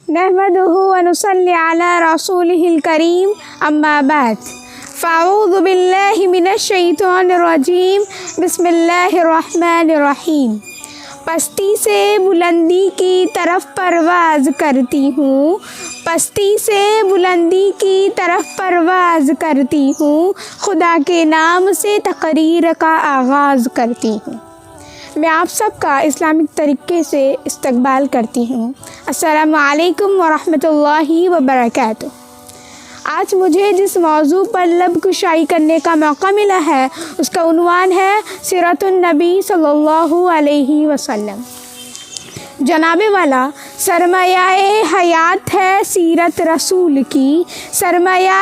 نحمدہ ونصلی علی رسولہ الکریم اما بعد فاعوذ باللہ من الشیطان الرجیم بسم اللہ الرحمن الرحیم۔ پستی سے بلندی کی طرف پرواز کرتی ہوں، پستی سے بلندی کی طرف پرواز کرتی ہوں، خدا کے نام سے تقریر کا آغاز کرتی ہوں۔ میں آپ سب کا اسلامک طریقے سے استقبال کرتی ہوں۔ السلام علیکم ورحمۃ اللہ وبرکاتہ۔ آج مجھے جس موضوع پر لب کشائی کرنے کا موقع ملا ہے اس کا عنوان ہے سیرت النبی صلی اللہ علیہ وسلم۔ جناب والا، سرمایہ حیات ہے سیرت رسول کی، سرمایہ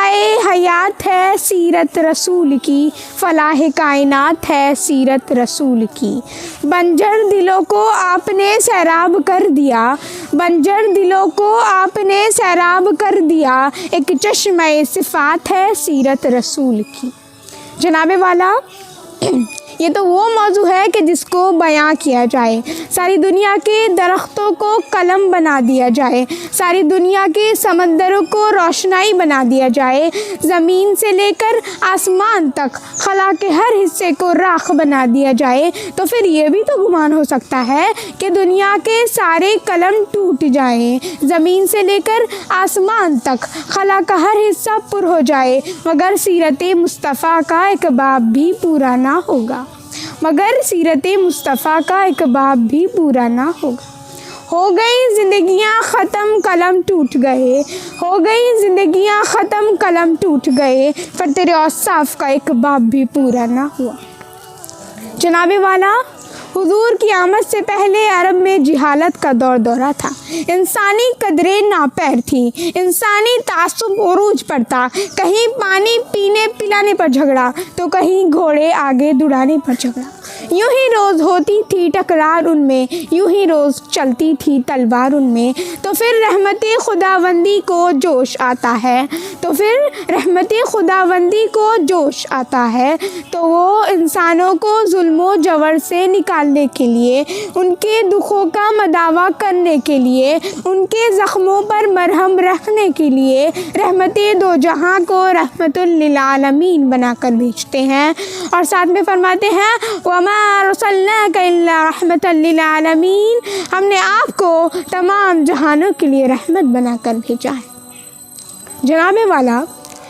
حیات ہے سیرت رسول کی، فلاح کائنات ہے سیرت رسول کی۔ بنجر دلوں کو آپ نے سیراب کر دیا، بنجر دلوں کو آپ نے سیراب کر دیا، ایک چشمہ صفات ہے سیرت رسول کی۔ جناب والا، یہ تو وہ موضوع ہے کہ جس کو بیان کیا جائے، ساری دنیا کے درختوں کو قلم بنا دیا جائے، ساری دنیا کے سمندروں کو روشنائی بنا دیا جائے، زمین سے لے کر آسمان تک خلا کے ہر حصے کو راکھ بنا دیا جائے، تو پھر یہ بھی تو گمان ہو سکتا ہے کہ دنیا کے سارے قلم ٹوٹ جائیں، زمین سے لے کر آسمان تک خلا کا ہر حصہ پر ہو جائے، مگر سیرت مصطفیٰ کا ایک باب بھی پورا نہ ہوگا، مگر سیرت مصطفیٰ کا ایک باب بھی پورا نہ ہوگا۔ ہو گئی زندگیاں ختم قلم ٹوٹ گئے، ہو گئی زندگیاں ختم قلم ٹوٹ گئے، پر تیرے اوصاف کا ایک باب بھی پورا نہ ہوا۔ جناب والا، حضور کی آمد سے پہلے عرب میں جہالت کا دورہ تھا، انسانی قدریں ناپیر تھی، انسانی تعصب عروج پر تھا، کہیں پانی پینے پلانے پر جھگڑا تو کہیں گھوڑے آگے دوڑانے پر جھگڑا، یوں ہی روز ہوتی تھی ٹکرار ان میں، یوں ہی روز چلتی تھی تلوار ان میں، تو پھر رحمت خداوندی کو جوش آتا ہے، تو پھر رحمت خداوندی کو جوش آتا ہے، تو وہ انسانوں کو ظلم و جور سے نکالنے کے لیے، ان کے دکھوں کا مداوا کرنے کے لیے، ان کے زخموں پر مرہم رکھنے کے لیے رحمت دو جہاں کو رحمت للعالمین بنا کر بھیجتے ہیں، اور ساتھ میں فرماتے ہیں وَمَا أَرْسَلْنَاكَ إِلَّا رَحْمَةً لِلْعَالَمِينَ، ہم نے آپ کو تمام جہانوں کے لیے رحمت بنا کر بھیجا ہے۔ جناب والا،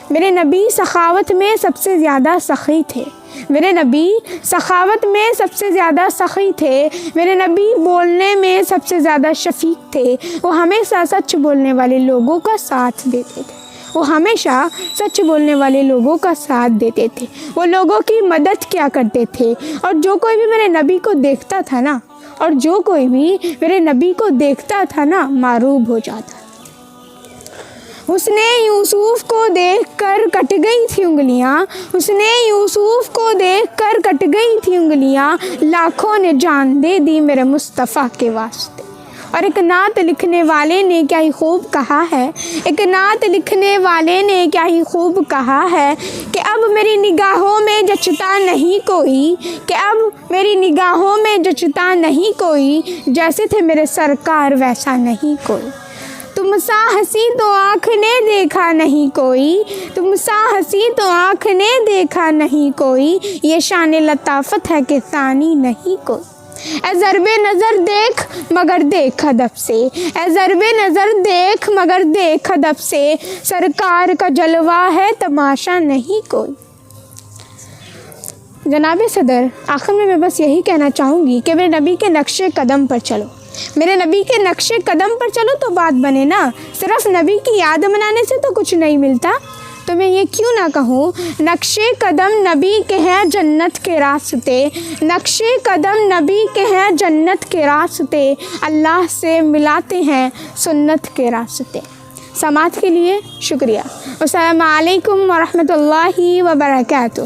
میرے نبی سخاوت میں سب سے زیادہ سخی تھے، میرے نبی سخاوت میں سب سے زیادہ سخی تھے، میرے نبی بولنے میں سب سے زیادہ شفیق تھے، وہ ہمیشہ سچ بولنے والے لوگوں کا ساتھ دیتے تھے، وہ ہمیشہ سچ بولنے والے لوگوں کا ساتھ دیتے تھے، وہ لوگوں کی مدد کیا کرتے تھے، اور جو کوئی بھی میرے نبی کو دیکھتا تھا نا، اور جو کوئی بھی میرے نبی کو دیکھتا تھا نا، معروب ہو جاتا۔ حسن یوسف کو دیکھ کر کٹ گئی تھی انگلیاں، حسن یوسف کو دیکھ کر کٹ گئی تھی انگلیاں، لاکھوں نے جان دے دی میرے مصطفیٰ کے واسطے۔ اور ایک نعت لکھنے والے نے کیا ہی خوب کہا ہے، ایک نعت لکھنے والے نے کیا ہی خوب کہا ہے کہ اب میری نگاہوں میں جچتا نہیں کوئی، کہ اب میری نگاہوں میں جچتا نہیں کوئی، جیسے تھے میرے سرکار ویسا نہیں کوئی۔ تم سا ہنسی تو آنکھ نے دیکھا نہیں کوئی، تم سا ہنسی تو آنکھ نے دیکھا نہیں کوئی، یہ شان لطافت ہے کہ ثانی نہیں کوئی۔ اے ضرب نظر دیکھ مگر دیکھ ادب سے، اے ضرب نظر دیکھ مگر دیکھ ادب سے، سرکار کا جلوہ ہے تماشا نہیں کوئی۔ جناب صدر، آخر میں بس یہی کہنا چاہوں گی کہ میرے نبی کے نقش قدم پر چلو، میرے نبی کے نقش قدم پر چلو تو بات بنے نا، صرف نبی کی یاد منانے سے تو کچھ نہیں ملتا۔ تو میں یہ کیوں نہ کہوں، نقش قدم نبی کے ہیں جنت کے راستے، نقش قدم نبی کے ہیں جنت کے راستے، اللہ سے ملاتے ہیں سنت کے راستے۔ سماعت کے لیے شکریہ۔ السلام علیکم ورحمۃ اللہ وبرکاتہ۔